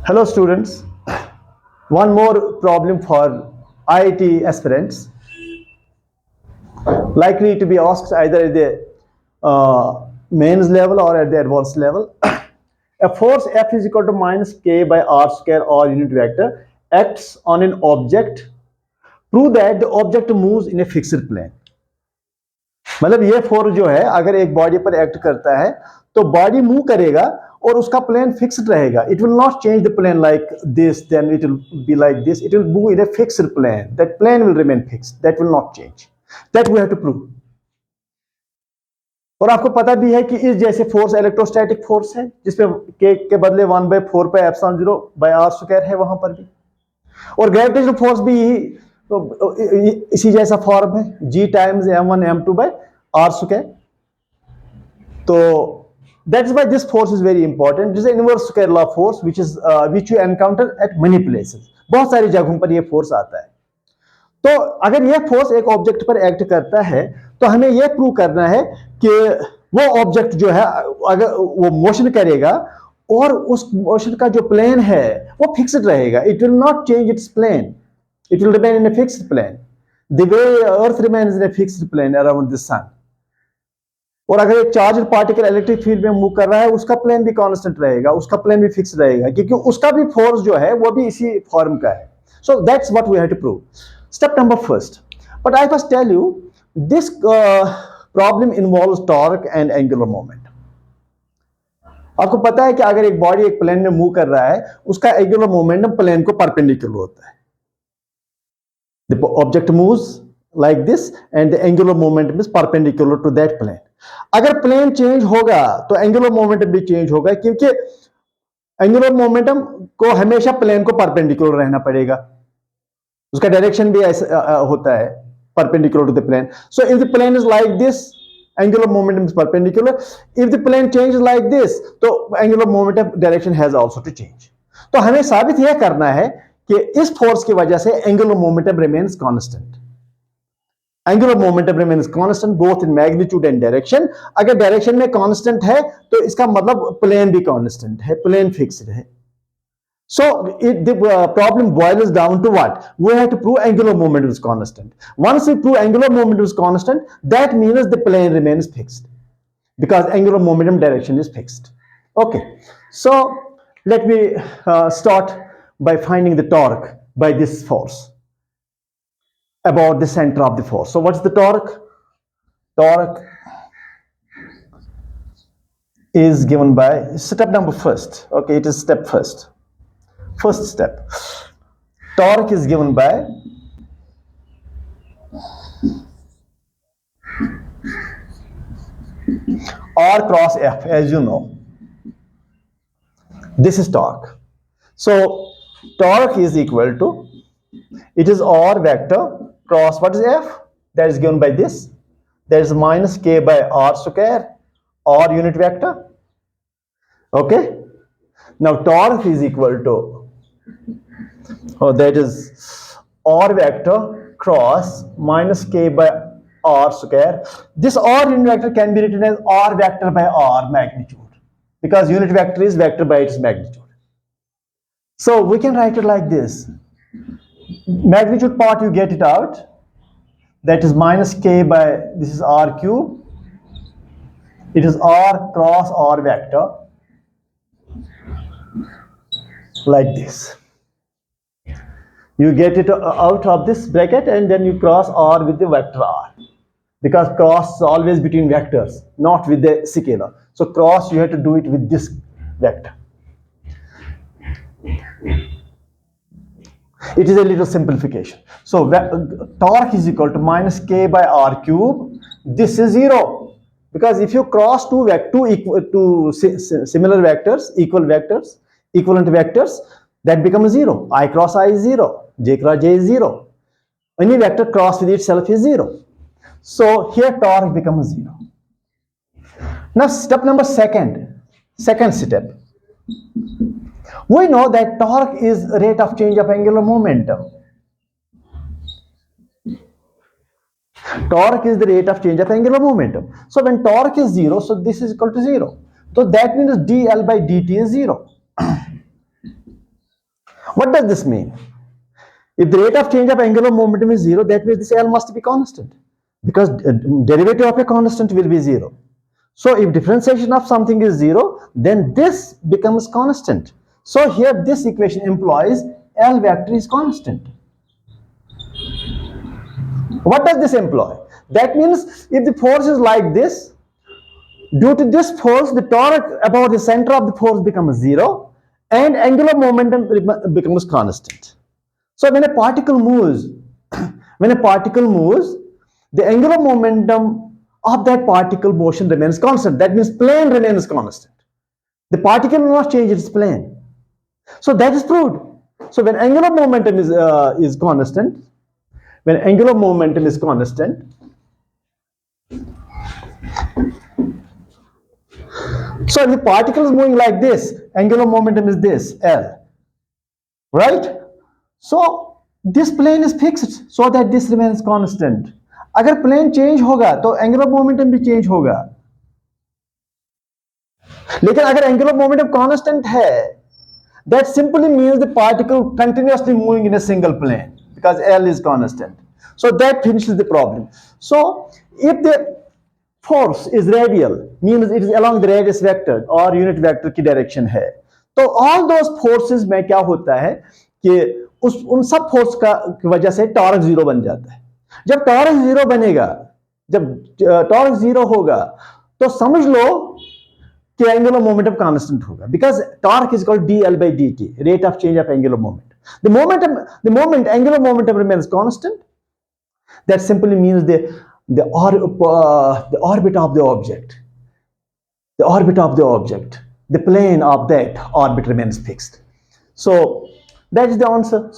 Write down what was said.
Hello students, one more problem for IIT aspirants likely to be asked either at the mains level or at the advanced level. A force F is equal to minus K by R square or unit vector acts on an object. Prove that the object moves in a fixed plane. मतलब ये force जो है अगर एक body पर act करता है तो बॉडी मूव करेगा और उसका प्लेन फिक्स्ड रहेगा. It will not change the plane like this, then it will be like this. It will move in a fixed plane. That plane will remain fixed. That will not change. That we have to prove. और आपको पता भी है कि इस जैसे force electrostatic force है जिसमें के बदले 1/4 pi epsilon 0 by R square है वहां पर भी. और ग्रेविटेशनल फोर्स भी इसी जैसा फॉर्म है, g times m1 m2 by R square. तो that's why this force is very important. It is an inverse square law force which you encounter at many places. बहुत सारी जगहों पर ये फोर्स आता है. तो अगर ये फोर्स एक ऑब्जेक्ट पर एक्ट करता है तो हमें यह प्रूव करना है कि वो ऑब्जेक्ट जो है अगर वो मोशन करेगा और उस मोशन का जो प्लेन है वो फिक्स्ड रहेगा. It will not change its plane. It will remain in a fixed plane the way earth remains in a fixed plane around the sun. और अगर एक चार्ज पार्टिकल इलेक्ट्रिक फील्ड में move कर रहा है उसका प्लेन भी कांस्टेंट रहेगा, उसका प्लेन भी फिक्स रहेगा क्योंकि उसका भी फोर्स जो है वो भी इसी फॉर्म का है. So that's what we have to prove. Step number first. But I must tell you this problem involves torque and angular moment. आपको पता है कि अगर एक बॉडी एक प्लेन में मूव कर रहा है उसका एंगुलर मोमेंटम प्लेन को परपेंडिकुलर होता है. The object moves like this and the angular momentum is perpendicular to that plane. अगर प्लेन चेंज होगा तो एंगुलर मोमेंटम भी चेंज होगा क्योंकि एंगुलर मोमेंटम को हमेशा प्लेन को परपेंडिकुलर रहना पड़ेगा. उसका डायरेक्शन भी ऐसा होता है perpendicular to the plane. So if the plane is like this angular momentum is perpendicular. If the plane changes like this तो angular momentum direction has also to change. तो हमें साबित यह करना है कि इस फोर्स की वजह से angular momentum remains constant. Angular momentum remains constant both in magnitude and direction. अगर डायरेक्शन में कांस्टेंट है तो इसका मतलब प्लेन भी कांस्टेंट है, प्लेन फिक्स्ड है. So the problem boils down to what? We have to prove angular momentum is constant. Once we prove angular momentum is constant, that means the plane remains fixed because angular momentum direction is fixed. Okay, so let me start by finding the torque by this force. About the center of the force. So what's the torque? Torque is given by step number first. Okay, it is step first. First step. Torque is given by R cross F, as you know. This is torque. So torque is equal to, it is R vector cross what is F? That is given by this. That is minus K by R square or unit vector. Okay. Now torque is equal to, that is R vector cross minus K by R square. This R unit vector can be written as R vector by R magnitude because unit vector is vector by its magnitude. So we can write it like this. Magnitude part you get it out, that is minus K by, this is R cube, it is R cross R vector like this. You get it out of this bracket and then you cross R with the vector R because cross is always between vectors, not with the scalar. So cross you have to do it with this vector. It is a little simplification. So torque is equal to minus K by R cube. This is 0 because if you cross two similar vectors, equivalent vectors, that becomes 0. I cross I is 0. J cross J is 0. Any vector cross with itself is 0. So here torque becomes 0. Now step number second step. We know that torque is rate of change of angular momentum. Torque is the rate of change of angular momentum. So when torque is 0, so this is equal to 0. So that means dl by dt is 0. What does this mean? If the rate of change of angular momentum is zero, that means this L must be constant, because derivative of a constant will be zero. So if differentiation of something is zero, then this becomes constant. So here this equation implies L vector is constant. What does this imply? That means if the force is like this, due to this force, the torque about the center of the force becomes zero and angular momentum becomes constant. So when a particle moves, the angular momentum of that particle motion remains constant. That means plane remains constant. The particle will not change its plane. So that is proved. So when angular momentum is constant, so if the particle is moving like this, angular momentum is this, L, right? So this plane is fixed so that this remains constant. अगर plane change होगा तो angular momentum भी change होगा. लेकिन अगर angular momentum constant है, that simply means the particle continuously moving in a single plane because L is constant. So that finishes the problem. So if the force is radial, means it is along the radius vector or unit vector की direction है, तो all those forces में क्या होता है कि उन सब फोर्स की वजह से टॉर्क जीरो बन जाता है. जब टॉर्क जीरो बनेगा, जब टॉर्क जीरो होगा, तो समझ लो कि एंगुलर मोमेंटम कांस्टेंट होगा, because torque is equal dl by dt, rate of change of angular moment. The moment angular momentum remains constant, that simply means the orbit of the object, the plane of that orbit remains fixed. So that is the answer. So